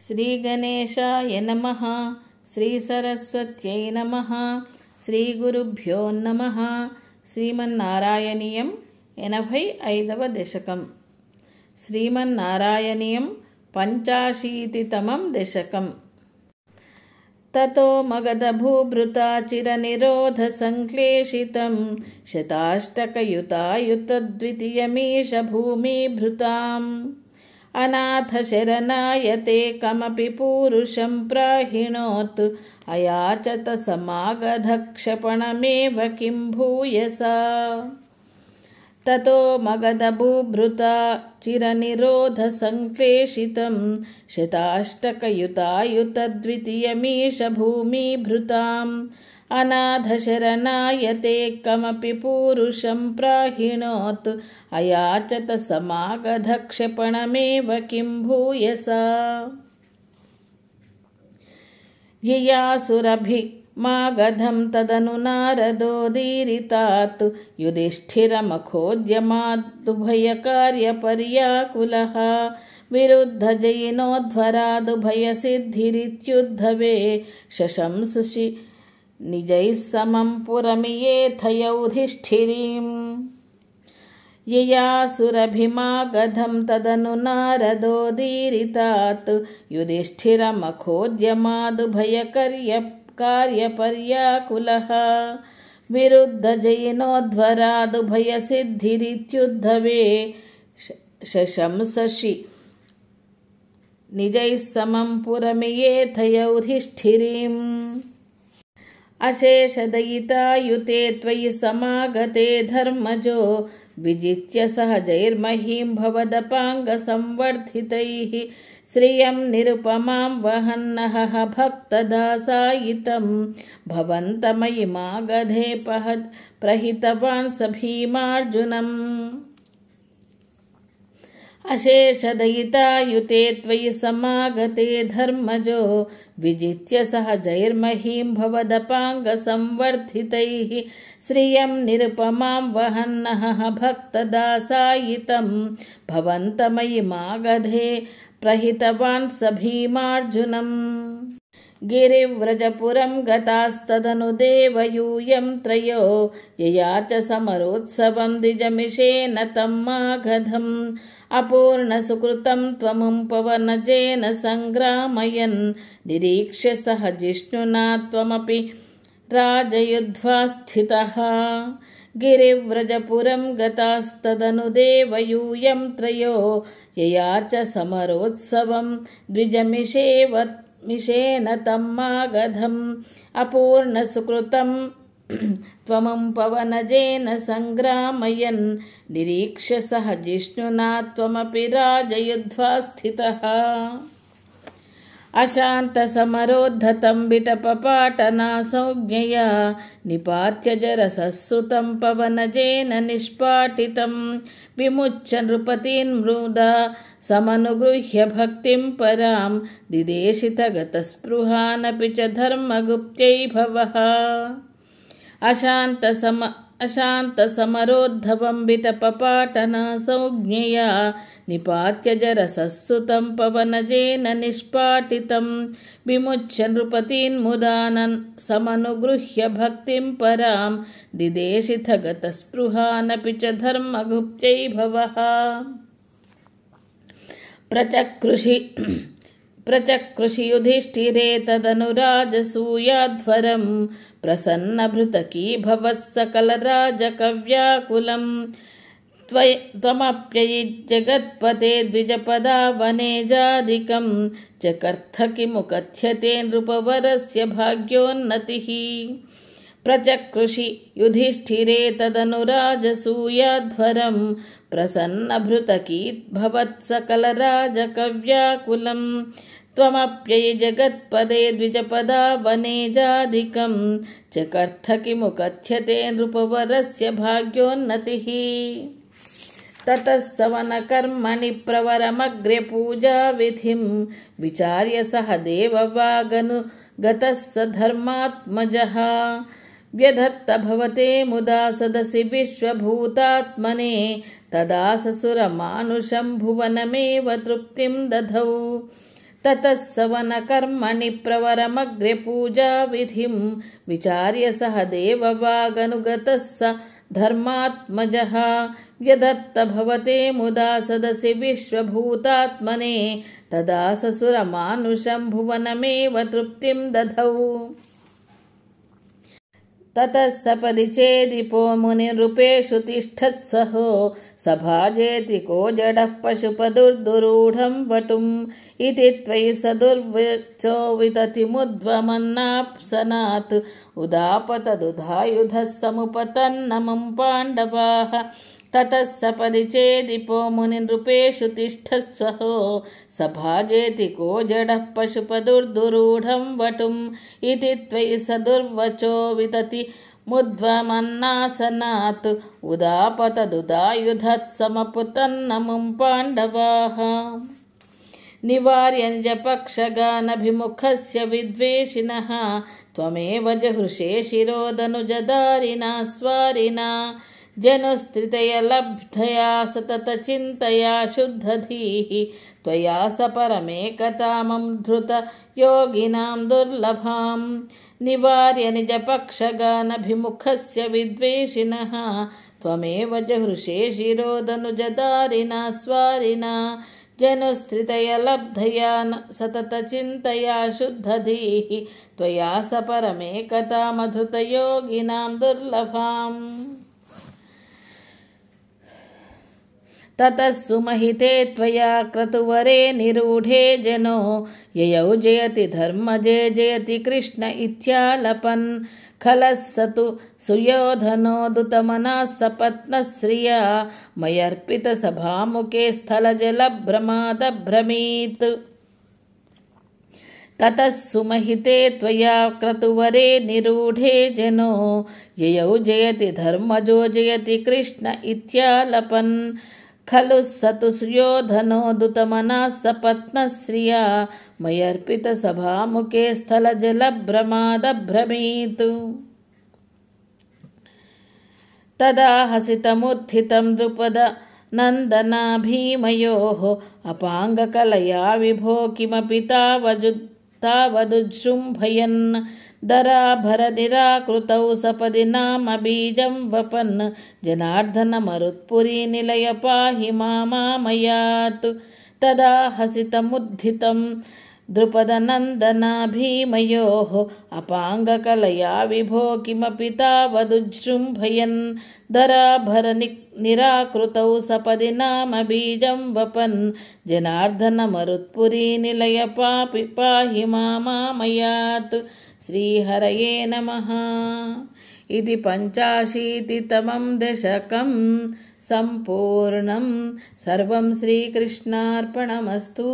श्रीगणेशाय नमः। श्रीसरस्वत्यै नमः। श्रीगुरुभ्यो नमः। श्रीमन्नारायणीयं 85వ दशकं। श्रीमन्नारायणीयं 85तमं दशकं। ततो मगधभूभृता चिरनिरोधसङ्क्लेशितं शताष्टकयुतायुतद्वितीयमीश भूमिभृताम् अनाथशरणायते कमपि पूरुषं प्राहिणोत् अयाचत समागधक्षपणमेव किं भूयसा। ततो मगधभूभृता चिरनिरोधसङ्क्लेशितं शताष्टकयुतायुतद्वितीयमीश भूमिभृताम् अनाथशरणायते कमपि पूरुषं प्राहिणोत् अयाचत समागधक्षपणमेव किं भूयसा। ययासुरभिमागधं तदनु नारदोदीरितात् युधिष्ठिरमखोद्यमादुभयकार्यपर्याकुलः विरुद्धजयिनोध्वरादुभयसिद्धिरित्युद्धवे शशंससि निजैः समं पुरमियेथ युधिष्ठिरीम्। ययासुरभिमागधं तदनु नारदोदीरितात् युधिष्ठिरमखोद्यमादुभयकार्यपर्याकुलः विरुद्धजयिनोध्वरादुभयसिद्धिरित्युद्धवे शशंससि निजैः समं पुरमियेथ युधिष्ठिरीम्। अशेषदयितायुते त्वयि समागते धर्मजो विजित्य सहजैर्महीं भवदपाङ्गसंवर्धितैः श्रियं निरुपमां वहन्नहः भक्तदासायितं भवन्तमयि मागधे प्रहितवान् स भीमार्जुनम्। अशेषदयितायुते त्वयि समागते धर्मजो विजित्य सहजैर्महीं भवदपाङ्गसंवर्धितैः श्रियं निरुपमां वहन्नहः भक्तदासायितं भवन्तमयि मागधे प्रहितवान् स भीमार्जुनम्। गिरिव्रजपुरं गतास्तदनु देवयूयं त्रयो ययाच समरोत्सवं द्विजमिषेण तं मागधम् अपूर्णसुकृतं त्वमुं पवनजेन सङ्ग्रामयन् निरीक्ष्य सह जिष्णुना त्वमपि राजयुध्वा स्थितः। गिरिव्रजपुरं गतास्तदनु देवयूयं त्रयो ययाच समरोत्सवं द्विजमिषेण तं मागधम् अपूर्णसुकृतं त्वमुं पवनजेन सङ्ग्रामयन् निरीक्ष्य सह जिष्णुना त्वमपि राजयुध्वा स्थितः। अशान्तसमरोद्धतं विटपपाटनासंज्ञया निपात्य जरसस्सुतं पवनजेन निष्पाटितं विमुच्य नृपतीन् मुदा समनुगृह्य भक्तिं परां दिदेशितगतस्पृहानपि च धर्मगुप्त्यै भवः। अशान्तसमरोद्धवं विटपपाटनासंज्ञया निपात्य जरसस्सुतं पवनजेन निष्पाटितं विमुच्य नृपतीन् मुदा समनुगृह्य भक्तिं परां दिदेशितगतस्पृहानपि च धर्मगुप्त्यै भवः। प्रचकृषि युधिष्ठिरे तदनुराजसूयाध्वरं प्रसन्नभृतकीभवत्सकलराजकव्याकुलं त्वमप्ययि द्विजपदावनेजादिकं चकर्थ किमु कथ्यते नृपवरस्य भाग्योन्नतिः। प्रचकृषि युधिष्ठिरे तदनुराजसूयाध्वरं प्रसन्नभृतकीभवत्सकलराजकव्याकुलं त्वमप्ययि जगत्पदे द्विजपदावनेजादिकं चकर्थ किमु कथ्यते नृपवरस्य भाग्योन्नतिः। ततः सवनकर्मणि प्रवरमग्रे पूजाविधिं विचार्य सह देववागनुगतः स धर्मात्मजः व्यधत्त भवते मुदा सदसि विश्वभूतात्मने तदा ससुरमानुषं भुवनमेव तृप्तिं दधौ ततः सवनकर्मणि प्रवरमग्रे पूजाविधिं विचार्य सह देववागनुगतः स धर्मात्मजः व्यदत्त भवते मुदा सदसि विश्वभूतात्मने तदा ससुरमानुषं भुवनमेव तृप्तिं दधौ। ततः सपदि चेदिपो मुनिनृपेषु तिष्ठत्सहो सभाजेति को जडः पशुपदुर्दुरूढं वटुम् इति त्वयि स दुर्वचो विततिमुद्वमन्नाप्सनात् उदापतदुधायुधः समुपतन्नमं पाण्डवाः। ततः सपदि चेदिपो मुनिनृपेषु तिष्ठत्सहो सभाजेति को जडः पशुपदुर्दुरूढं वटुम् इति त्वयि स दुर्वचो वितति मुद्वमन्नासनात् उदापतदुदायुधः समपुतन्नमुं पाण्डवाः। निवार्यञ्जपक्षगानभिमुखस्य विद्वेषिणः त्वमेव जहृषे शिरोदनुजदारिणा स्वारिणा जनुस्त्रितयलब्धया सततचिन्तया शुद्धधीः त्वया स परमेकतामं धृतयोगिनां दुर्लभाम्। निवार्य निजपक्षगानभिमुखस्य विद्वेषिणः त्वमेव जहृषे शिरोदनुजदारिणा स्वारिणा जनुस्त्रितयलब्धया सततचिन्तया शुद्धधीः त्वया स परमेकतामधृतयोगिनां दुर्लभाम्। ततः सुमहिते त्वया क्रतुवरे निरूढे जनो ययौ जयति धर्मजे जयति कृष्ण इत्यालपन् खलः स तु सुयोधनो दुतमनः सपत्नः श्रिया मयर्पितसभामुखे स्थलजलभ्रमादभ्रमीत्। ततः सुमहिते त्वया क्रतुवरे निरूढे जनो ययौ जयति धर्मजो जयति कृष्ण इत्यालपन् खलु स तु सुयोधनो दुतमनः सपत्नः श्रिया मयर्पितसभामुखे स्थलजलभ्रमादभ्रमीत्। तदा हसितमुत्थितं द्रुपदनन्दना भीमयोः अपाङ्गकलया विभो किमपि तावदुजृम्भयन् दराभरनिराकृतौ सपदि नाम बीजं वपन् जनार्दनमरुत्पुरी निलय पाहि मामामयात्। तदा हसितमुद्धितं द्रुपदनन्दना भीमयोः अपाङ्गकलया विभो किमपि तावदुजृम्भयन् दराभरनिराकृतौ सपदि नाम बीजं वपन् जनार्दनमरुत्पुरी निलय पाहि मामामयात्। श्रीहरये नमः। इति 85तमं दशकं सम्पूर्णं। सर्वं श्रीकृष्णार्पणमस्तु।